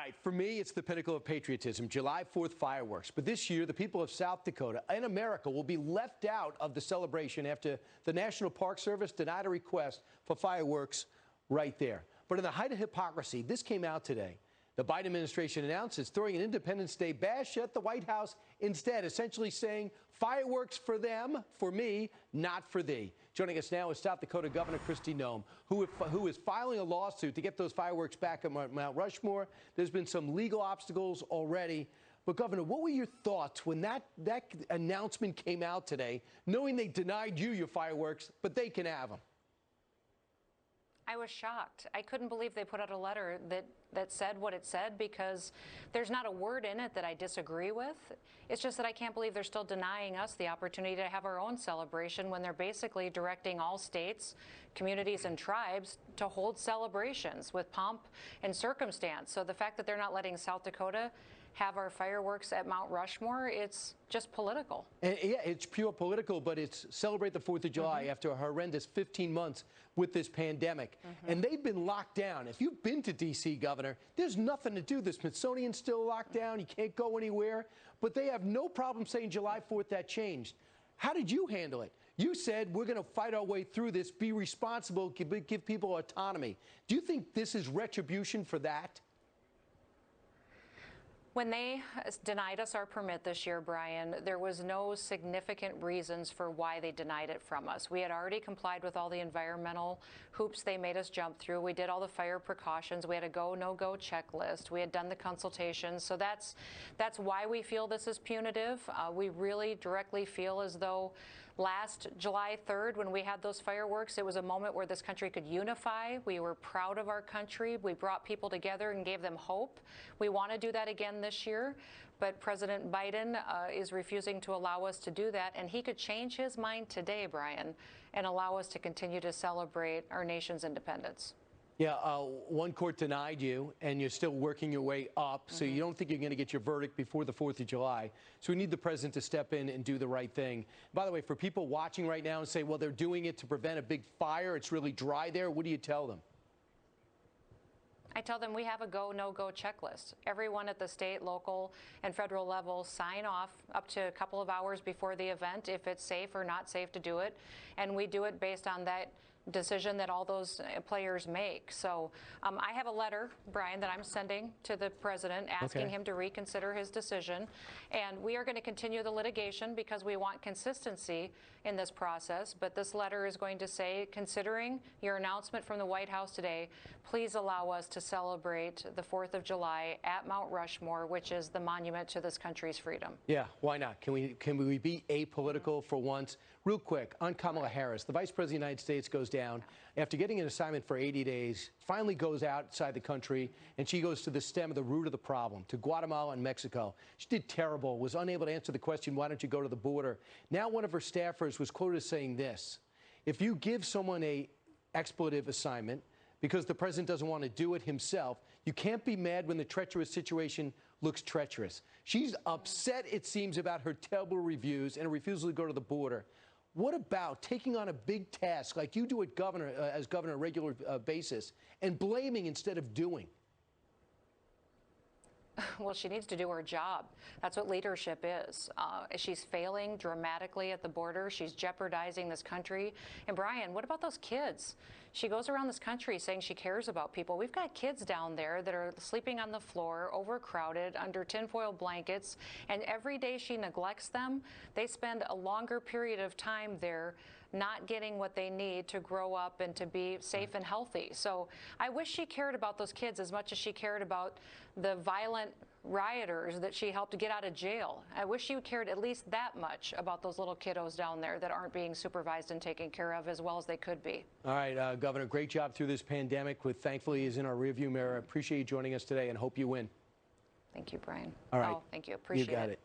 right, for me, it's the pinnacle of patriotism, July 4th fireworks. But this year, the people of South Dakota and America will be left out of the celebration after the National Park Service denied a request for fireworks right there. But in the height of hypocrisy, this came out today. The Biden administration announced it's throwing an Independence Day bash at the White House instead, essentially saying fireworks for them, for me, not for thee. Joining us now is South Dakota Governor Kristi Noem, who is filing a lawsuit to get those fireworks back at Mount Rushmore. There's been some legal obstacles already. But, Governor, what were your thoughts when that announcement came out today, knowing they denied you your fireworks, but they can have them? I was shocked. I couldn't believe they put out a letter that said what it said, because there's not a word in it that I disagree with. It's just that I can't believe they're still denying us the opportunity to have our own celebration when they're basically directing all states, communities, and tribes to hold celebrations with pomp and circumstance. So the fact that they're not letting South Dakota have our fireworks at Mount Rushmore, it's just political. And yeah, it's pure political, but it's celebrate the 4th of July after a horrendous 15 months with this pandemic. And they've been locked down. If you've been to D.C., Governor, there's nothing to do. The Smithsonian's still locked down. You can't go anywhere. But they have no problem saying July 4th that changed. How did you handle it? You said we're going to fight our way through this, be responsible, give people autonomy. Do you think this is retribution for that? When they denied us our permit this year, Brian, there was no significant reasons for why they denied it from us. We had already complied with all the environmental hoops they made us jump through. We did all the fire precautions. We had a go, no-go checklist. We had done the consultations. So that's why we feel this is punitive. We really directly feel as though last July 3rd, when we had those fireworks, it was a moment where this country could unify. We were proud of our country. We brought people together and gave them hope. We want to do that again this year, but President Biden is refusing to allow us to do that, and he could change his mind today, Brian, and allow us to continue to celebrate our nation's independence. Yeah, one court denied you, and you're still working your way up, so you don't think you're going to get your verdict before the 4th of July. So we need the president to step in and do the right thing. By the way, for people watching right now and say, well, they're doing it to prevent a big fire, it's really dry there, what do you tell them? I tell them we have a go, no-go checklist. Everyone at the state, local, and federal level sign off up to a couple of hours before the event if it's safe or not safe to do it. And we do it based on that decision that all those players make. So I have a letter, Brian, that I'm sending to the president asking him to reconsider his decision. And we are going to continue the litigation because we want consistency in this process. But this letter is going to say, considering your announcement from the White House today, please allow us to celebrate the 4th of July at Mount Rushmore, which is the monument to this country's freedom. Yeah, why not? Can we be apolitical for once? Real quick, on Kamala Harris, the Vice President of the United States goes down after getting an assignment for 80 days, finally goes outside the country, and she goes to the stem of the root of the problem, to Guatemala and Mexico. She did terrible, was unable to answer the question, why don't you go to the border? Now one of her staffers was quoted as saying this: if you give someone a expletive assignment because the president doesn't want to do it himself, you can't be mad when the treacherous situation looks treacherous. She's upset, it seems, about her terrible reviews and a refusal to go to the border. What about taking on a big task like you do as governor on a regular basis and blaming instead of doing? Well, she needs to do her job. That's what leadership is. She's failing dramatically at the border. She's jeopardizing this country. And Brian, what about those kids? She goes around this country saying she cares about people. We've got kids down there that are sleeping on the floor, overcrowded, under tinfoil blankets. And every day she neglects them. They spend a longer period of time there not getting what they need to grow up and to be safe and healthy. So I wish she cared about those kids as much as she cared about the violent rioters that she helped to get out of jail. I wish she cared at least that much about those little kiddos down there that aren't being supervised and taken care of as well as they could be. All right, Governor, great job through this pandemic, which thankfully is in our rearview mirror. I appreciate you joining us today and hope you win. Thank you, Brian. All right. Oh, thank you. Appreciate it. You got it.